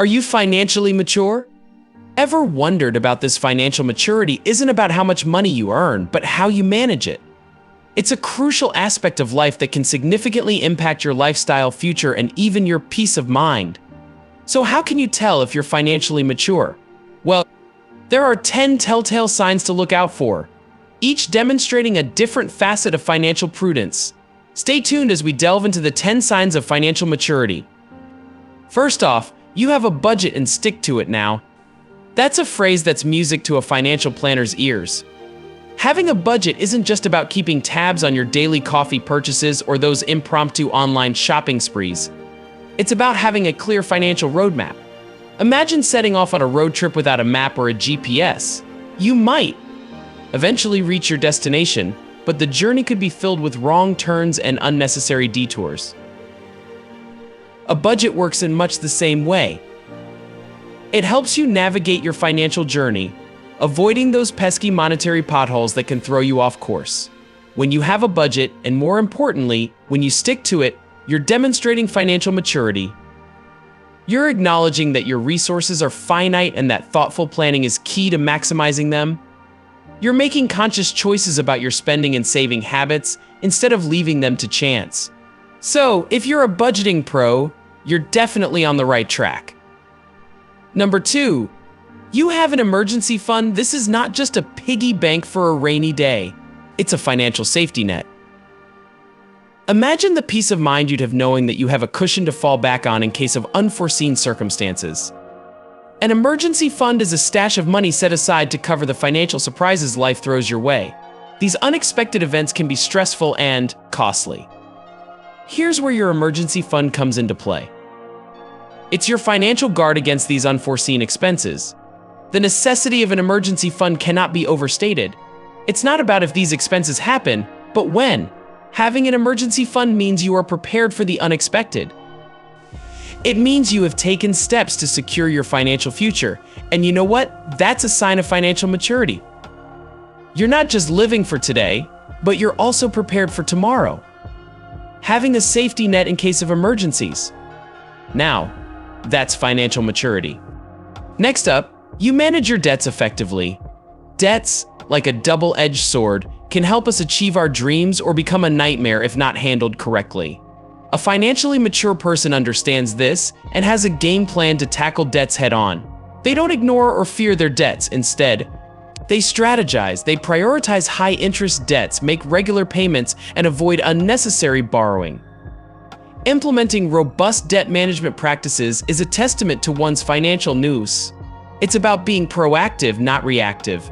Are you financially mature? Ever wondered about this? Financial maturity isn't about how much money you earn, but how you manage it. It's a crucial aspect of life that can significantly impact your lifestyle, future, and even your peace of mind. So how can you tell if you're financially mature? Well, there are 10 telltale signs to look out for, each demonstrating a different facet of financial prudence. Stay tuned as we delve into the 10 signs of financial maturity. First off, you have a budget and stick to it now. That's a phrase that's music to a financial planner's ears. Having a budget isn't just about keeping tabs on your daily coffee purchases or those impromptu online shopping sprees. It's about having a clear financial roadmap. Imagine setting off on a road trip without a map or a GPS. You might eventually reach your destination, but the journey could be filled with wrong turns and unnecessary detours. A budget works in much the same way. It helps you navigate your financial journey, avoiding those pesky monetary potholes that can throw you off course. When you have a budget, and more importantly, when you stick to it, you're demonstrating financial maturity. You're acknowledging that your resources are finite and that thoughtful planning is key to maximizing them. You're making conscious choices about your spending and saving habits instead of leaving them to chance. So, if you're a budgeting pro, you're definitely on the right track. Number 2, you have an emergency fund. This is not just a piggy bank for a rainy day. It's a financial safety net. Imagine the peace of mind you'd have knowing that you have a cushion to fall back on in case of unforeseen circumstances. An emergency fund is a stash of money set aside to cover the financial surprises life throws your way. These unexpected events can be stressful and costly. Here's where your emergency fund comes into play. It's your financial guard against these unforeseen expenses. The necessity of an emergency fund cannot be overstated. It's not about if these expenses happen, but when. Having an emergency fund means you are prepared for the unexpected. It means you have taken steps to secure your financial future. And you know what? That's a sign of financial maturity. You're not just living for today, but you're also prepared for tomorrow. Having a safety net in case of emergencies. Now, that's financial maturity. Next up, you manage your debts effectively. Debts, like a double-edged sword, can help us achieve our dreams or become a nightmare if not handled correctly. A financially mature person understands this and has a game plan to tackle debts head-on. They don't ignore or fear their debts. Instead, they strategize, they prioritize high-interest debts, make regular payments, and avoid unnecessary borrowing. Implementing robust debt management practices is a testament to one's financial nous. It's about being proactive, not reactive.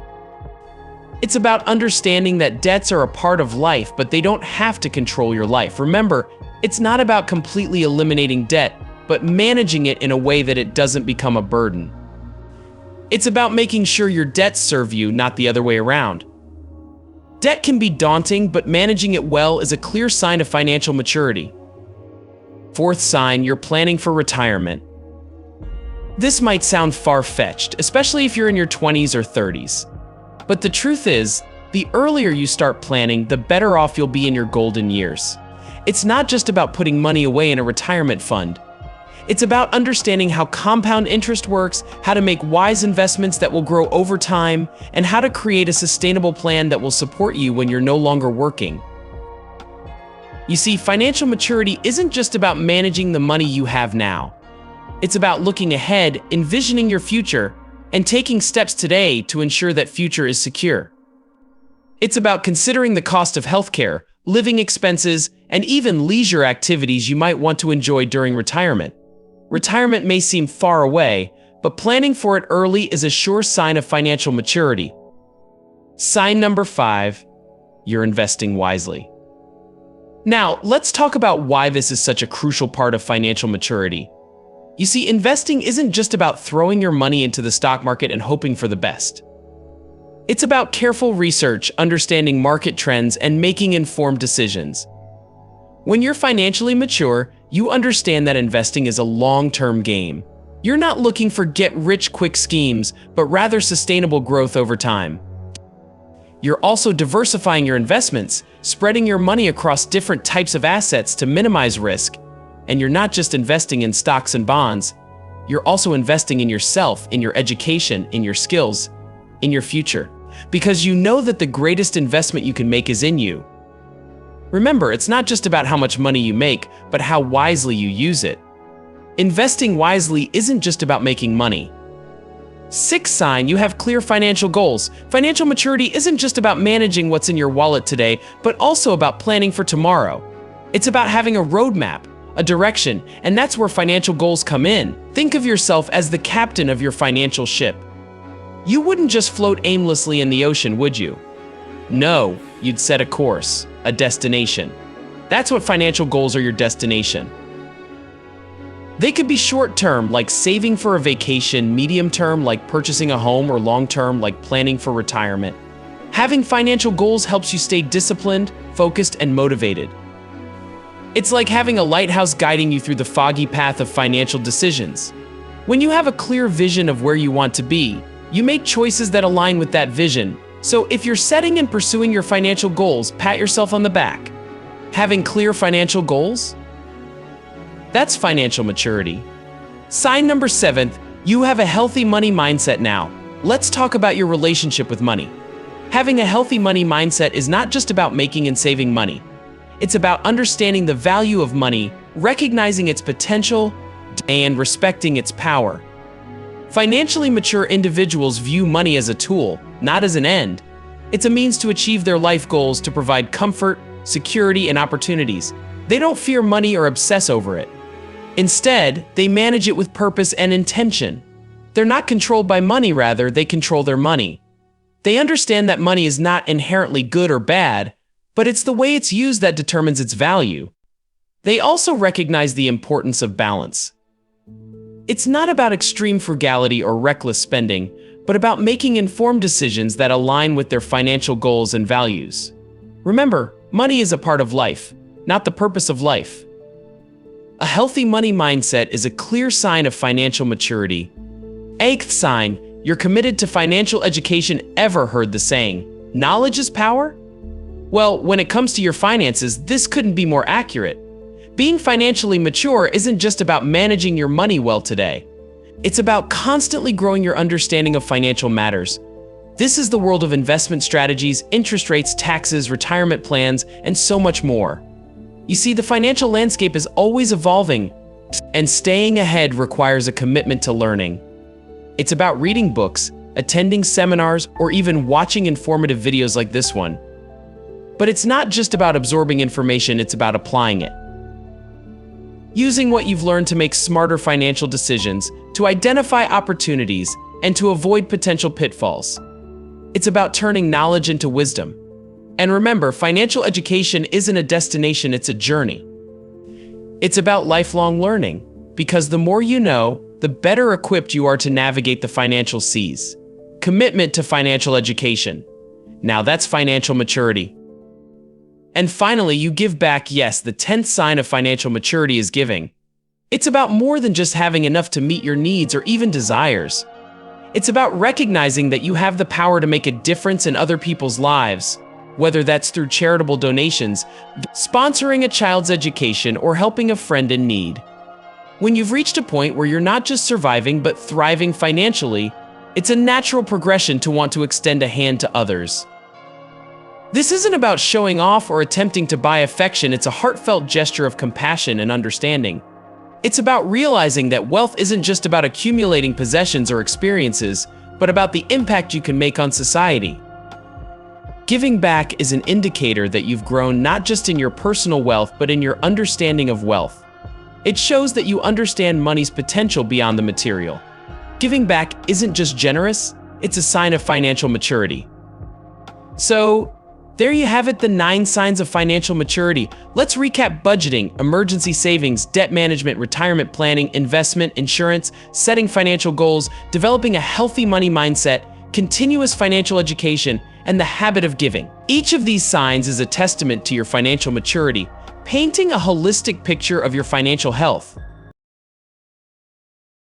It's about understanding that debts are a part of life, but they don't have to control your life. Remember, it's not about completely eliminating debt, but managing it in a way that it doesn't become a burden. It's about making sure your debts serve you, not the other way around. Debt can be daunting, but managing it well is a clear sign of financial maturity. Fourth sign, you're planning for retirement. This might sound far-fetched, especially if you're in your 20s or 30s. But the truth is, the earlier you start planning, the better off you'll be in your golden years. It's not just about putting money away in a retirement fund. It's about understanding how compound interest works, how to make wise investments that will grow over time, and how to create a sustainable plan that will support you when you're no longer working. You see, financial maturity isn't just about managing the money you have now. It's about looking ahead, envisioning your future, and taking steps today to ensure that future is secure. It's about considering the cost of healthcare, living expenses, and even leisure activities you might want to enjoy during retirement. Retirement may seem far away, but planning for it early is a sure sign of financial maturity. Sign number 5, you're investing wisely. Now, let's talk about why this is such a crucial part of financial maturity. You see, investing isn't just about throwing your money into the stock market and hoping for the best. It's about careful research, understanding market trends, and making informed decisions. When you're financially mature, you understand that investing is a long-term game. You're not looking for get-rich-quick schemes, but rather sustainable growth over time. You're also diversifying your investments, spreading your money across different types of assets to minimize risk. And you're not just investing in stocks and bonds, you're also investing in yourself, in your education, in your skills, in your future, because you know that the greatest investment you can make is in you. Remember, it's not just about how much money you make, but how wisely you use it. Investing wisely isn't just about making money. Sixth sign, you have clear financial goals. Financial maturity isn't just about managing what's in your wallet today, but also about planning for tomorrow. It's about having a roadmap, a direction, and that's where financial goals come in. Think of yourself as the captain of your financial ship. You wouldn't just float aimlessly in the ocean, would you? No, you'd set a course, a destination. That's what financial goals are, your destination. They could be short-term, like saving for a vacation, medium-term, like purchasing a home, or long-term, like planning for retirement. Having financial goals helps you stay disciplined, focused, and motivated. It's like having a lighthouse guiding you through the foggy path of financial decisions. When you have a clear vision of where you want to be, you make choices that align with that vision. So if you're setting and pursuing your financial goals, pat yourself on the back. Having clear financial goals? That's financial maturity. Sign number 7, you have a healthy money mindset now. Let's talk about your relationship with money. Having a healthy money mindset is not just about making and saving money. It's about understanding the value of money, recognizing its potential, and respecting its power. Financially mature individuals view money as a tool, not as an end. It's a means to achieve their life goals, to provide comfort, security, and opportunities. They don't fear money or obsess over it. Instead, they manage it with purpose and intention. They're not controlled by money, rather, they control their money. They understand that money is not inherently good or bad, but it's the way it's used that determines its value. They also recognize the importance of balance. It's not about extreme frugality or reckless spending, but about making informed decisions that align with their financial goals and values. Remember, money is a part of life, not the purpose of life. A healthy money mindset is a clear sign of financial maturity. 8th sign, you're committed to financial education. Ever heard the saying, knowledge is power? Well, when it comes to your finances, this couldn't be more accurate. Being financially mature isn't just about managing your money well today. It's about constantly growing your understanding of financial matters. This is the world of investment strategies, interest rates, taxes, retirement plans, and so much more. You see, the financial landscape is always evolving, and staying ahead requires a commitment to learning. It's about reading books, attending seminars, or even watching informative videos like this one. But it's not just about absorbing information, it's about applying it. Using what you've learned to make smarter financial decisions, to identify opportunities, and to avoid potential pitfalls. It's about turning knowledge into wisdom. And remember, financial education isn't a destination, it's a journey. It's about lifelong learning, because the more you know, the better equipped you are to navigate the financial seas. Commitment to financial education. Now that's financial maturity. And finally, you give back. Yes, the 10th sign of financial maturity is giving. It's about more than just having enough to meet your needs or even desires. It's about recognizing that you have the power to make a difference in other people's lives, whether that's through charitable donations, sponsoring a child's education, or helping a friend in need. When you've reached a point where you're not just surviving but thriving financially, it's a natural progression to want to extend a hand to others. This isn't about showing off or attempting to buy affection, it's a heartfelt gesture of compassion and understanding. It's about realizing that wealth isn't just about accumulating possessions or experiences, but about the impact you can make on society. Giving back is an indicator that you've grown not just in your personal wealth, but in your understanding of wealth. It shows that you understand money's potential beyond the material. Giving back isn't just generous, it's a sign of financial maturity. So, there you have it, the 9 signs of financial maturity. Let's recap: budgeting, emergency savings, debt management, retirement planning, investment, insurance, setting financial goals, developing a healthy money mindset, continuous financial education, and the habit of giving. Each of these signs is a testament to your financial maturity, painting a holistic picture of your financial health.